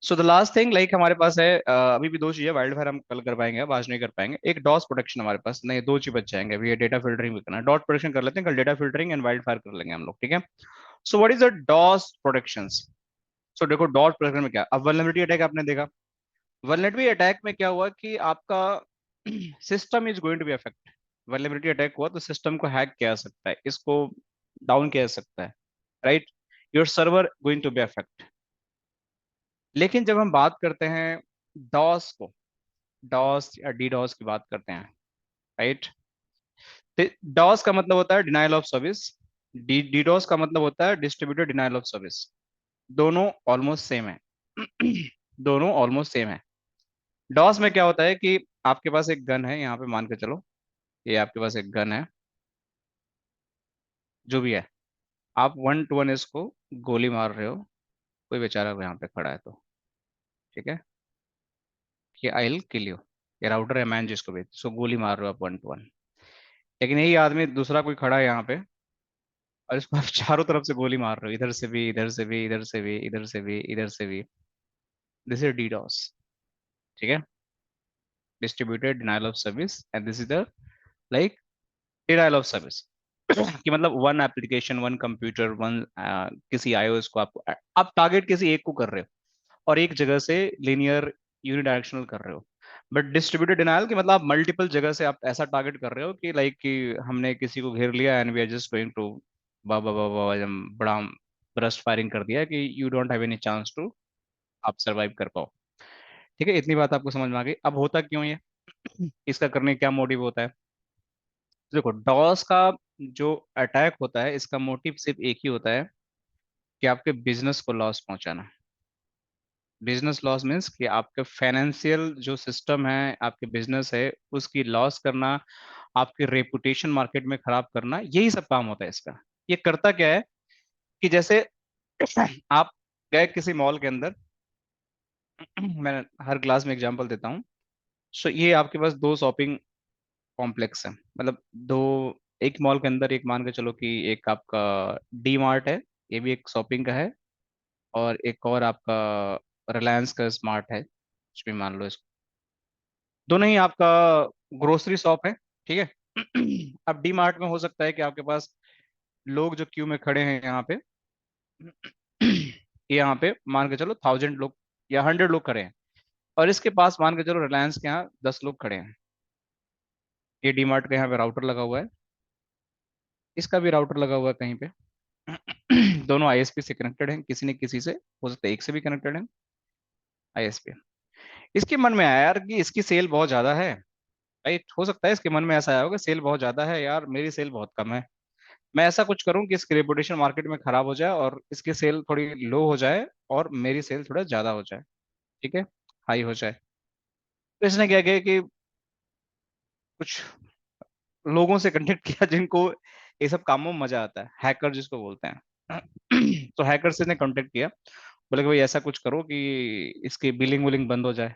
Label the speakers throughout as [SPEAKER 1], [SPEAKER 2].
[SPEAKER 1] So the last thing like हमारे पास है अभी भी दो चीजें। वाइल्ड फायर हम कल कर पाएंगे, अब आज नहीं कर पाएंगे। एक डॉस प्रोटेक्शन हमारे पास नहीं, दो चीज बच जाएंगे। अभी ये डेटा फिल्टरिंग भी करना है, डॉट प्रोटेक्शन कर लेते हैं कल, data filtering and wild fire कर लेंगे हम लोग, ठीक है। So what is the DoS protections? So देखो डॉट प्रोटेक्शन में क्या, अब वल्नरेबिलिटी अटैक आपने देखा। वल्नरेबिलिटी अटैक में क्या हुआ कि आपका system is going to be affect. Vulnerability attack हुआ तो सिस्टम को हैक किया जा सकता है, इसको डाउन किया जा सकता है, right. Your server going to be affect. लेकिन जब हम बात करते हैं डॉस को, डॉस या डीडॉस की बात करते हैं, राइट। डॉस का मतलब होता है डिनाइल ऑफ सर्विस, डीडॉस का मतलब होता है डिस्ट्रीब्यूटेड डिनाइल ऑफ सर्विस। दोनों ऑलमोस्ट सेम है। दोनों ऑलमोस्ट सेम है। डॉस में क्या होता है कि आपके पास एक गन है, यहाँ पे मान के चलो ये आपके पास एक गन है, जो भी है, आप वन टू वन इसको गोली मार रहे हो, कोई बेचारा यहाँ पे खड़ा है तो, ठीक है, कि आई विल किल यू, ये राउटर है मैन जिसको भी, सो गोली मार रहे हो आप वन टू वन। लेकिन यही आदमी दूसरा कोई खड़ा है यहाँ पे, और इसको आप चारों तरफ से गोली मार रहे हो, इधर से भी, इधर से भी, इधर से भी, इधर से भी, इधर से भी। दिस इज डीडॉस, ठीक है, distributed denial of service, and this is the like denial of service. कि मतलब one application, one computer, one किसी आईओएस को आपको, आप टारगेट किसी एक को कर रहे हो और एक जगह से लिनियर यूनिडायरेक्शनल कर रहे हो। बट डिस्ट्रीब्यूटेड डिनायल की मतलब आप मल्टीपल जगह से आप ऐसा टारगेट कर रहे हो कि लाइक कि हमने किसी को घेर लिया and we are just going to बाबा बाबा एकदम बड़ा ब्रस्ट फायरिंग कर दिया कि you don't have any chance to आप सरवाइव कर पाओ। ठीक है, इतनी बात आपको समझ में आ गई। अब होता क्यों ये, इसका करने का क्या मोटिव होता है? देखो डॉस का जो अटैक होता है, इसका मोटिव सिर्फ एक ही होता है कि आपके बिजनेस को लॉस पहुंचाना। बिजनेस लॉस मीन्स कि आपके फाइनेंशियल जो सिस्टम है, आपके बिजनेस है, उसकी लॉस करना, आपकी रेपुटेशन मार्केट में खराब करना, यही सब काम होता है इसका। ये करता क्या है कि जैसे आप गए किसी मॉल के अंदर, मैं हर क्लास में एग्जांपल देता हूँ। सो ये आपके पास दो शॉपिंग कॉम्प्लेक्स है, मतलब दो, एक मॉल के अंदर, एक मान के चलो कि एक आपका डी मार्ट है, ये भी एक शॉपिंग का है, और एक और आपका रिलायंस का स्मार्ट है, कुछ भी मान लो इसको। दोनों ही आपका ग्रोसरी शॉप है, ठीक है। अब डी मार्ट में हो सकता है कि आपके पास लोग जो क्यू में खड़े हैं यहाँ पे, यहाँ पे मान के चलो 1000 लोग या 100 लोग खड़े हैं, और इसके पास मान के चलो रिलायंस के यहाँ 10 लोग खड़े हैं। ये डी मार्ट के यहाँ पे राउटर लगा हुआ है, इसका भी राउटर लगा हुआ है कहीं पे। दोनों आईएसपी से कनेक्टेड हैं, किसी न किसी से, हो सकता है एक से भी कनेक्टेड है आईएसपी। इसके मन में आया यार कि इसकी सेल बहुत ज्यादा है, राइट। हो सकता है इसके मन में ऐसा आया होगा, सेल बहुत ज्यादा है यार, मेरी सेल बहुत कम है। मैं ऐसा कुछ करूं कि इसकी रेपुटेशन मार्केट में खराब हो जाए और इसकी सेल थोड़ी लो हो जाए और मेरी सेल थोड़ा ज्यादा हो जाए, ठीक है, हाई हो जाए। तो इसने क्या किया कि कुछ लोगों से कांटेक्ट किया जिनको ये सब कामों में मजा आता है, हैकर जिसको बोलते हैं। तो हैकर से ने कांटेक्ट किया, बोले कि भाई ऐसा कुछ करो कि इसकी बिलिंग विलिंग बंद हो जाए,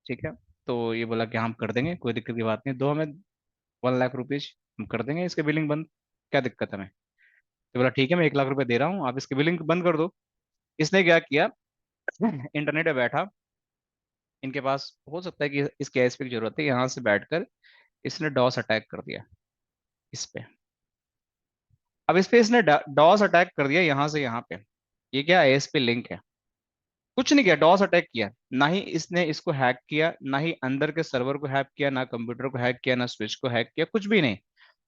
[SPEAKER 1] ठीक है। तो ये बोला कि हम कर देंगे, कोई दिक्कत की बात नहीं, दो हमें 1 लाख रुपीज, हम कर देंगे इसके बिलिंग बंद, क्या दिक्कत है हमें। तो बोला ठीक है, मैं 1 लाख रुपए दे रहा हूँ, आप इसकी बिलिंग बंद कर दो। इसने क्या किया, इंटरनेट पे बैठा, इनके पास हो सकता है कि इसके आईएसपी की जरूरत है, यहाँ से बैठकर इसने डॉस अटैक कर दिया इस पे। अब इस पे इसने डॉस अटैक कर दिया यहाँ से यहाँ पे, ये क्या आईएसपी लिंक है, कुछ नहीं किया, डॉस अटैक किया। ना ही इसने इसको हैक किया, ना ही अंदर के सर्वर को हैक किया, ना कंप्यूटर को हैक किया, ना स्विच को हैक किया, कुछ भी नहीं।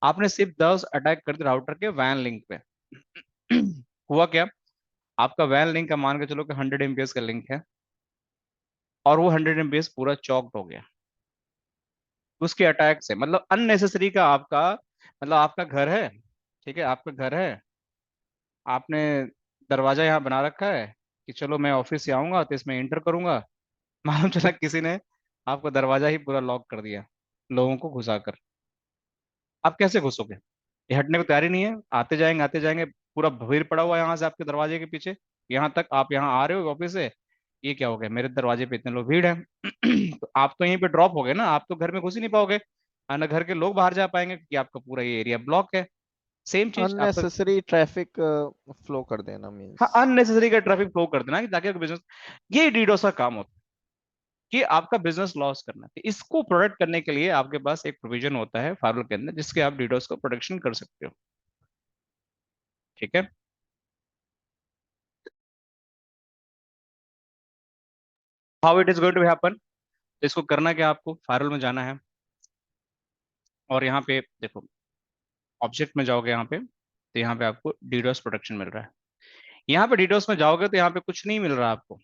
[SPEAKER 1] आपने सिर्फ डॉस अटैक कर दिया राउटर के वैन लिंक पे। हुआ क्या, आपका वैन लिंक का मान के चलो कि 100 MPS का लिंक है, और वो 100 MPS पूरा चौकड हो गया उसके अटैक से। मतलब अननेसेसरी का आपका, मतलब आपका घर है, ठीक है, आपका घर है, आपने दरवाजा यहाँ बना रखा है कि चलो मैं ऑफिस से आऊंगा तो इसमें एंटर करूंगा। मालूम चला किसी ने आपका दरवाजा ही पूरा लॉक कर दिया, लोगों को घुसाकर। आप कैसे घुसोगे, ये हटने को तैयार ही नहीं है, आते जाएंगे आते जाएंगे, पूरा भीड़ पड़ा हुआ है यहाँ से आपके दरवाजे के पीछे, यहाँ तक आप यहाँ आ रहे हो ऑफिस से, ये क्या हो गया, मेरे दरवाजे पे इतने लोग भीड़ है। तो आप तो यहीं पे ड्रॉप हो गए ना, आप तो घर में घुस ही नहीं पाओगे, और ना घर के लोग बाहर जा पाएंगे क्योंकि आपका पूरा ये एरिया ब्लॉक है। सेम चीज आपका।
[SPEAKER 2] अननेसेसरी ट्रैफिक फ्लो कर देना
[SPEAKER 1] हाँ,
[SPEAKER 2] मीन्स।
[SPEAKER 1] अननेसेसरी का ट्रैफिक फ्लो कर देना कि ताकि आपका बिजनेस, ये डीडोस का काम होता है कि आपका बिजनेस लॉस करना है। तो इसको प्रोटेक्ट करने के लिए आपके पास एक प्रोविजन होता है फार्मर के अंदर जिसके आप डीडोस को प्रोटेक्शन कर सकते हो। ठीक है। How it is going to happen. इसको करना क्या, आपको फायरल में जाना है और यहाँ पे देखो, ऑब्जेक्ट में जाओगे यहाँ पे, तो यहाँ पे आपको डीडोस प्रोटेक्शन मिल रहा है। यहाँ पे डीडोस में जाओगे तो यहाँ पे कुछ नहीं मिल रहा आपको,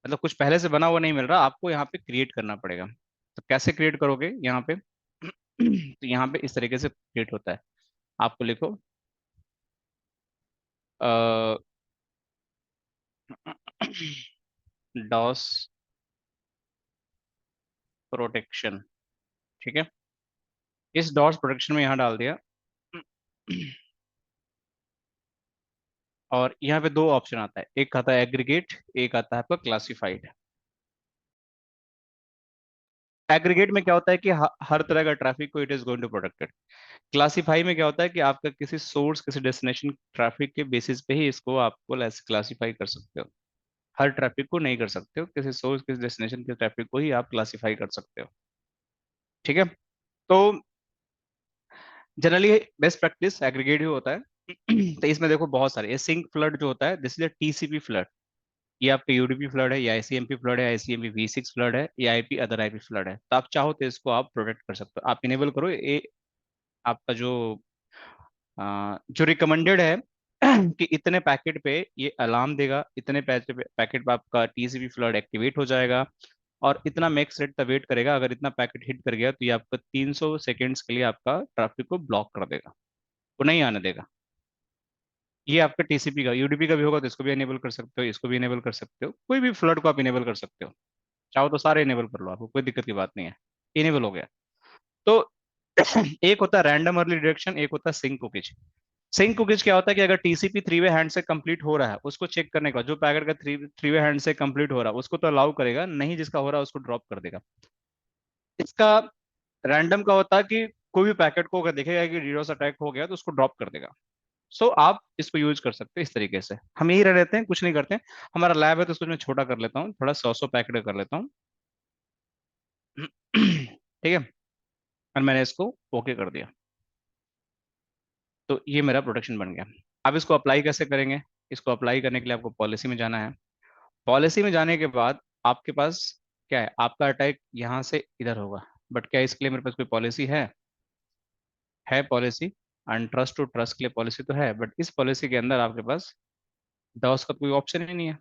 [SPEAKER 1] मतलब कुछ पहले से बना हुआ नहीं मिल रहा आपको, यहाँ पे क्रिएट करना पड़ेगा। तो कैसे क्रिएट करोगे यहाँ पे तो यहाँ पे इस तरीके से क्रिएट होता है। आपको लिखो डॉस प्रोटेक्शन। ठीक है। इस डॉस प्रोटेक्शन में यहाँ डाल दिया और यहाँ पे दो ऑप्शन आता है, एक आता है एग्रीगेट, एक आता है आपका क्लासिफाइड। एग्रीगेट में क्या होता है कि हर तरह का ट्रैफिक को it is going to protected. Classify में क्या होता है कि आपका किसी सोर्स किसी डेस्टिनेशन ट्रैफिक के बेसिस पे ही इसको आपको ऐसे क्लासीफाई कर सकते हो। हर ट्रैफिक को नहीं कर सकते हो, किसी सोर्स किसी डेस्टिनेशन के ट्रैफिक को ही आप क्लासीफाई कर सकते हो। ठीक है। तो जनरली बेस्ट प्रैक्टिस एग्रीगेट ही होता है तो इसमें देखो बहुत सारे, ये सिंक फ्लड जो होता है दिस इज टीसीपी फ्लड। ये आपका यूडीपी फ्लड है या आईसीएमपी फ्लड है, आईसीएमपी V6 फ्लड है या आईपी अदर आईपी फ्लड है। तो आप चाहो तो इसको आप प्रोटेक्ट कर सकते हो, आप इनेबल करो ये आपका जो रिकमेंडेड है कि इतने पैकेट पे ये अलार्म देगा, इतने पैकेट पे आपका टीसीपी फ्लड एक्टिवेट हो जाएगा और इतना मैक्स रेट तक वेट करेगा। अगर इतना पैकेट हिट कर गया तो ये आपका 300 सेकेंड्स के लिए आपका ट्रैफिक को ब्लॉक कर देगा, वो नहीं आने देगा। ये आपका टीसीपी का, यूडीपी का भी होगा तो इसको भी इनेबल कर सकते हो, इसको भी इनेबल कर सकते हो, कोई भी फ्लड को आप इनेबल कर सकते हो। चाहो तो सारे इनेबल कर लो, आपको कोई दिक्कत की बात नहीं है, इनेबल हो गया। तो एक होता है रैंडम अर्ली डिटेक्शन, एक होता है सिंक कुकीज। सिंक कुकीज क्या होता है कि अगर टीसीपी थ्री वे हैंड से कंप्लीट हो रहा है उसको चेक करने के बाद जो पैकेट का थ्री वे हैंड से कंप्लीट हो रहा है उसको तो अलाउ करेगा, नहीं जिसका हो रहा है उसको ड्रॉप कर देगा। इसका रैंडम का होता है कि कोई भी पैकेट को अगर देखेगा कि डीडोस अटैक हो गया तो उसको ड्रॉप कर देगा। सो आप इसको यूज कर सकते हैं इस तरीके से। हम यही रह लेते हैं, कुछ नहीं करते हैं। हमारा लैब है तो उसको मैं छोटा कर लेता हूँ, थोड़ा 100 पैकेट कर लेता हूँ ठीक है। और मैंने इसको ओके कर दिया, तो ये मेरा प्रोटेक्शन बन गया। अब इसको अप्लाई कैसे करेंगे। इसको अप्लाई करने के लिए आपको पॉलिसी में जाना है। पॉलिसी में जाने के बाद आपके पास क्या है, आपका अटैक यहाँ से इधर होगा, बट क्या इसके लिए मेरे पास कोई पॉलिसी है पॉलिसी। अनट्रस्ट टू ट्रस्ट के लिए पॉलिसी तो है, बट इस पॉलिसी के अंदर आपके पास डॉस का कोई ऑप्शन ही नहीं है।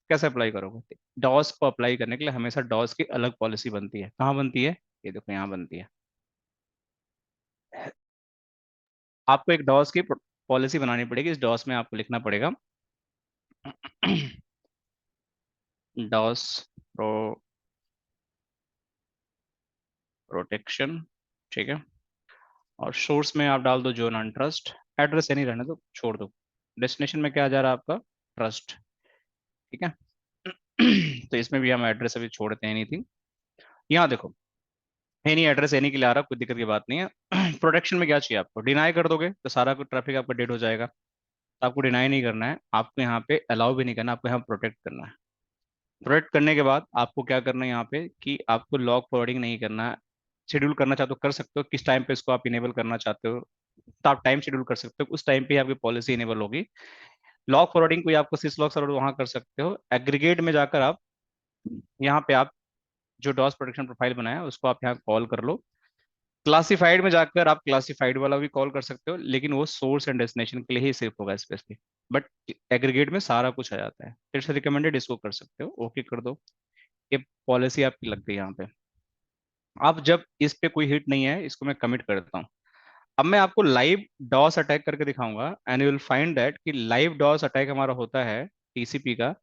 [SPEAKER 1] कैसे अप्लाई करोगे। डॉस को अप्लाई करने के लिए हमेशा डॉस की अलग पॉलिसी बनती है। कहाँ बनती है, ये देखो यहाँ बनती है। आपको एक डॉस की पॉलिसी बनानी पड़ेगी। इस डॉस में आपको लिखना पड़ेगा डॉस प्रोटेक्शन। ठीक है। और सोर्स में आप डाल दो जो नॉन ट्रस्ट, एड्रेस नहीं रहने दो, छोड़ दो। डेस्टिनेशन में क्या आ जा रहा है आपका, ट्रस्ट। ठीक है। तो इसमें भी हम एड्रेस अभी छोड़ते हैं, नहीं थी। यहाँ देखो, एनी एड्रेस एनी के लिए आ रहा, कोई दिक्कत की बात नहीं है। प्रोटेक्शन में क्या चाहिए आपको, डिनाई कर दोगे तो सारा कुछ ट्रैफिक आपका डेड हो जाएगा। तो आपको डिनाई नहीं करना है, आपको यहाँ पे अलाउ भी नहीं करना, आपको यहाँ प्रोटेक्ट करना है। प्रोटेक्ट करने के बाद आपको क्या करना है यहाँ पे कि आपको लॉग फॉरवर्डिंग नहीं करना है। शेड्यूल करना चाहते हो कर सकते हो, किस टाइम पे इसको आप इनेबल करना चाहते हो तो आप टाइम शेड्यूल कर सकते हो, उस टाइम पे ही आपकी पॉलिसी इनेबल होगी। लॉग फॉरवर्डिंग कोई आपको सिस लॉग सर्वर वहां कर सकते हो। एग्रीगेट में जाकर आप यहाँ पे आप जो डॉस प्रोटेक्शन प्रोफाइल बनाया है, उसको आप यहाँ कॉल कर लो। क्लासिफाइड में जाकर आप क्लासिफाइड वाला भी कॉल कर सकते हो, लेकिन वो सोर्स एंड डेस्टिनेशन के लिए ही सिर्फ होगा स्पेसिफिक। बट एग्रीगेट में सारा कुछ आ जाता है, फिर से रिकमेंडेड, इसको कर सकते हो, ओके कर दो। ये पॉलिसी आपकी लग गई यहाँ पे। अब जब इस पे कोई हिट नहीं है, इसको मैं कमिट कर देता हूँ। अब मैं आपको लाइव डॉस अटैक करके दिखाऊंगा and you will find that कि लाइव डॉस अटैक हमारा होता है टीसीपी का।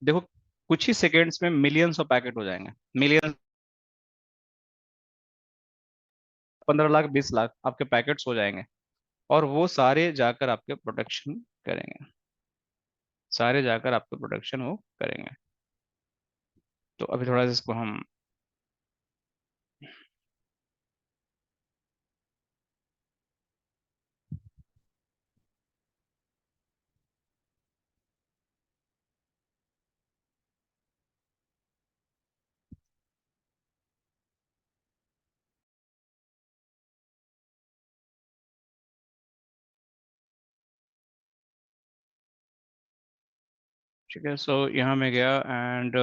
[SPEAKER 1] देखो, कुछ ही सेकेंड्स में मिलियंस ऑफ पैकेट हो जाएंगे, मिलियंस, 15 लाख 20 लाख आपके पैकेट्स हो जाएंगे और वो सारे जाकर आपके प्रोटेक्शन करेंगे, सारे जाकर आपके प्रोटेक्शन वो करेंगे। तो अभी थोड़ा सा इसको हम ठीक है, सो यहाँ मैं गया and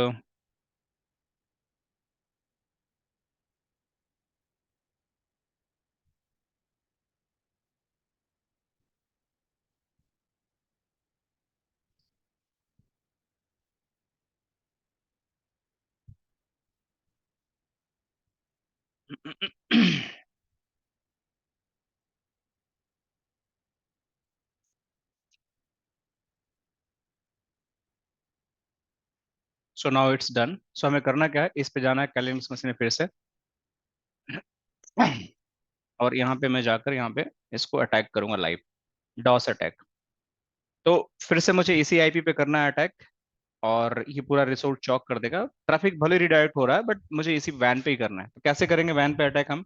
[SPEAKER 1] so now it's done. So हमें करना क्या है, इस पे जाना है कैलिम्स मशीन में फिर से। और यहाँ पे मैं जाकर यहाँ पे इसको अटैक करूंगा लाइव, डॉस अटैक। तो फिर से मुझे इसी आईपी पे करना है अटैक, और ये पूरा रिसोर्ट चॉक कर देगा। ट्रैफिक भले रिडायरेक्ट हो रहा है बट मुझे इसी वैन पे ही करना है। तो कैसे करेंगे वैन पे अटैक हम?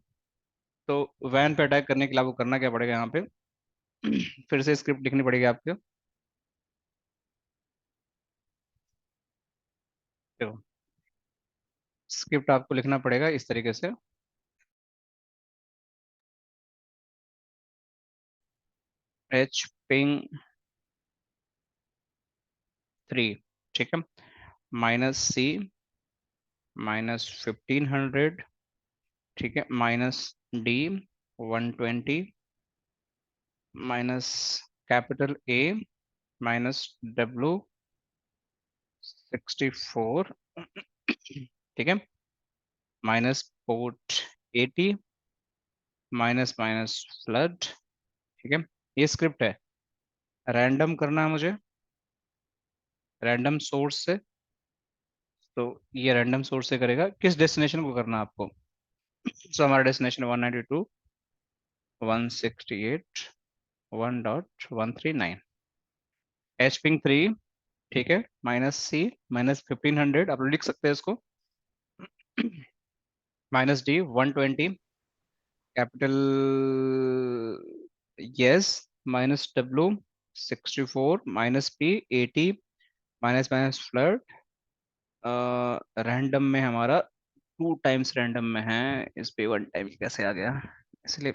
[SPEAKER 1] तो वैन पे अटैक करने के लिए आपको करना क्या पड़ेगा यहाँ पे, फिर से स्क्रिप्ट लिखनी पड़ेगी आपको। देखो, स्क्रिप्ट आपको लिखना पड़ेगा इस तरीके से। एच पिंग 3, ठीक है, -C -1500, ठीक है, -D 120, minus capital A -W 64, ठीक है, -Port 80, माइनस फ्लड, ठीक है। ये स्क्रिप्ट है, रैंडम करना है मुझे, रैंडम सोर्स से। तो ये रैंडम सोर्स से करेगा, किस डेस्टिनेशन को करना है आपको? तो हमारा डेस्टिनेशन 192.168.1.139, एच पिंग 3, ठीक है, -C -1500, आप लोग लिख सकते हैं इसको, -D 120, capital yes, -W 64, -P 80, minus minus flood. Random में हमारा 2 टाइम्स रैंडम में है, इस पे 1 टाइम कैसे आ गया, इसलिए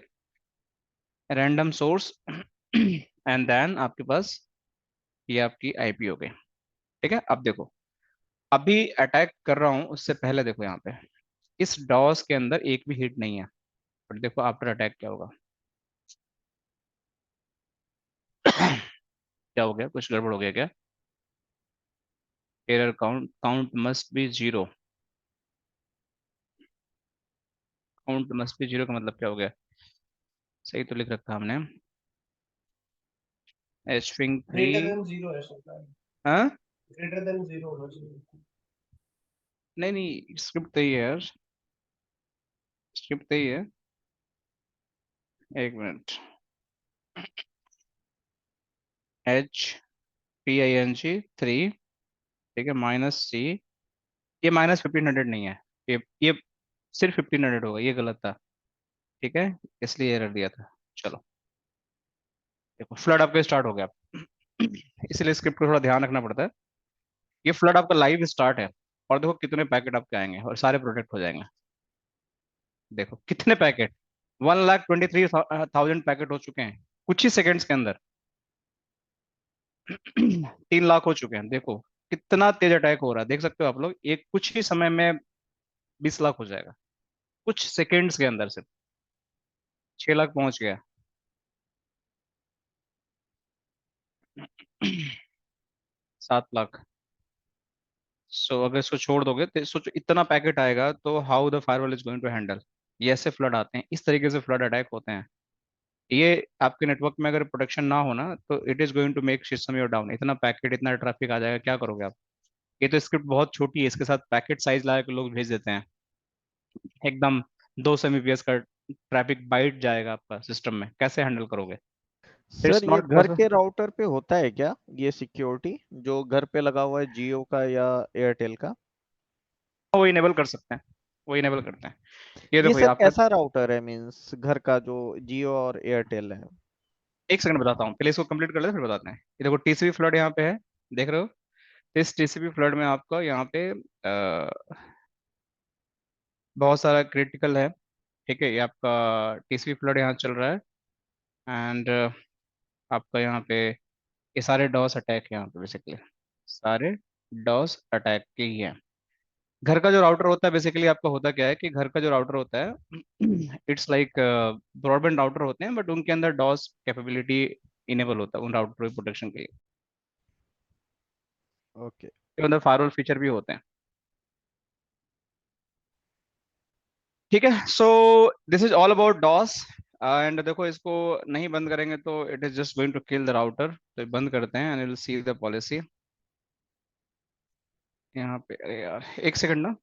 [SPEAKER 1] रैंडम सोर्स एंड देन आपके पास ये आपकी आईपी हो गई। ठीक है, अब देखो, अभी अटैक कर रहा हूँ उससे पहले देखो यहाँ पे इस डॉस के अंदर एक भी हिट नहीं है। बट देखो आफ्टर अटैक क्या होगा। क्या हो गया, कुछ गड़बड़ हो गया क्या? Error count, count must be zero, count must be zero का मतलब क्या हो गया? सही तो लिख रखा हमने, H wing 3।
[SPEAKER 3] Greater than zero है सबका,
[SPEAKER 1] हाँ,
[SPEAKER 3] ग्रेटर देन जीरो होना चाहिए।
[SPEAKER 1] नहीं नहीं, स्क्रिप्ट सही है यार, स्क्रिप्ट सही है। एक मिनट, HPING 3, ठीक है, -C, ये -1500 नहीं है, ये सिर्फ 1500 होगा, ये गलत था, ठीक है, इसलिए एरर दिया था। चलो देखो, फ्लड आपका स्टार्ट हो गया, इसलिए स्क्रिप्ट को थोड़ा ध्यान रखना पड़ता है। ये फ्लड आपका लाइव स्टार्ट है, और देखो कितने पैकेट आपके आएंगे और सारे प्रोटेक्ट हो जाएंगे। देखो कितने पैकेट, 1,23,000 पैकेट हो चुके हैं कुछ ही सेकंड्स के अंदर। 3 लाख हो चुके हैं, देखो कितना तेज अटैक हो रहा है, देख सकते हो आप लोग, एक कुछ ही समय में 20 लाख हो जाएगा, कुछ सेकंड्स के अंदर सिर्फ 6 लाख पहुंच गया। 7 लाख। सो अगर इसको छोड़ दोगे तो सोचो इतना पैकेट आएगा, तो how the firewall is going to handle. ये ऐसे फ्लड आते हैं, इस तरीके से फ्लड अटैक होते हैं। ये आपके नेटवर्क में अगर प्रोटेक्शन ना हो ना, तो it is going to make system your down. इतना पैकेट, इतना ट्रैफिक आ जाएगा, क्या करोगे आप? ये तो स्क्रिप्ट बहुत छोटी है, इसके साथ पैकेट साइज ला के लोग भेज देते हैं, एकदम 200 Mbps का ट्रैफिक बाइट जाएगा आपका सिस्टम में, कैसे हैंडल करोगे?
[SPEAKER 2] सर
[SPEAKER 1] इट्स
[SPEAKER 2] ये
[SPEAKER 1] नॉट
[SPEAKER 2] घर
[SPEAKER 1] पॉसिबल।
[SPEAKER 2] के राउटर पे होता है क्या, ये सिक्योरिटी जो घर पे लगा हुआ है जियो का या एयरटेल का?
[SPEAKER 1] वो इनेबल कर सकते हैं, वो इनेबल करते हैं। ये
[SPEAKER 2] ये
[SPEAKER 1] देखो, ये
[SPEAKER 2] सर
[SPEAKER 1] आपका,
[SPEAKER 2] कैसा राउटर है, मीन्स घर का जो जियो और एयरटेल है?
[SPEAKER 1] एक सेकंड बताता हूँ, पहले इसको कंप्लीट कर लेते हैं फिर बताते हैं। ये देखो टीसीपी फ्लड यहाँ पे है, देख रहे हो? इस टीसीपी फ्लड में आपका यहाँ पे बहुत सारा क्रिटिकल है, ठीक है, ये आपका टीसीपी फ्लड यहाँ चल रहा है। एंड आपका यहाँ पे ये सारे डॉस अटैक है यहाँ पे बेसिकली, सारे डॉस अटैक के ही हैं। घर का जो राउटर होता है बेसिकली आपका होता क्या है कि घर का जो राउटर होता है इट्स लाइक ब्रॉडबैंड राउटर होते हैं, बट उनके अंदर डॉस कैपेबिलिटी इनेबल होता है उन राउटर के प्रोटेक्शन के लिए।
[SPEAKER 2] ओके।
[SPEAKER 1] उसके अंदर फायरवॉल फीचर भी होते हैं। ठीक है, so this is all about DoS. And देखो इसको नहीं बंद करेंगे तो it is just going to kill the router. तो बंद करते हैं and will see the policy यहाँ पे। अरे यार एक सेकंड ना,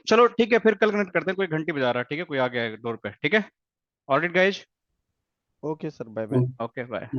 [SPEAKER 1] चलो ठीक है फिर कल कनेक्ट करते हैं। कोई घंटी बजा रहा है, ठीक है, कोई आ गया है डोर पे, ठीक है। Alright guys,
[SPEAKER 2] okay sir, bye bye.
[SPEAKER 1] Okay bye.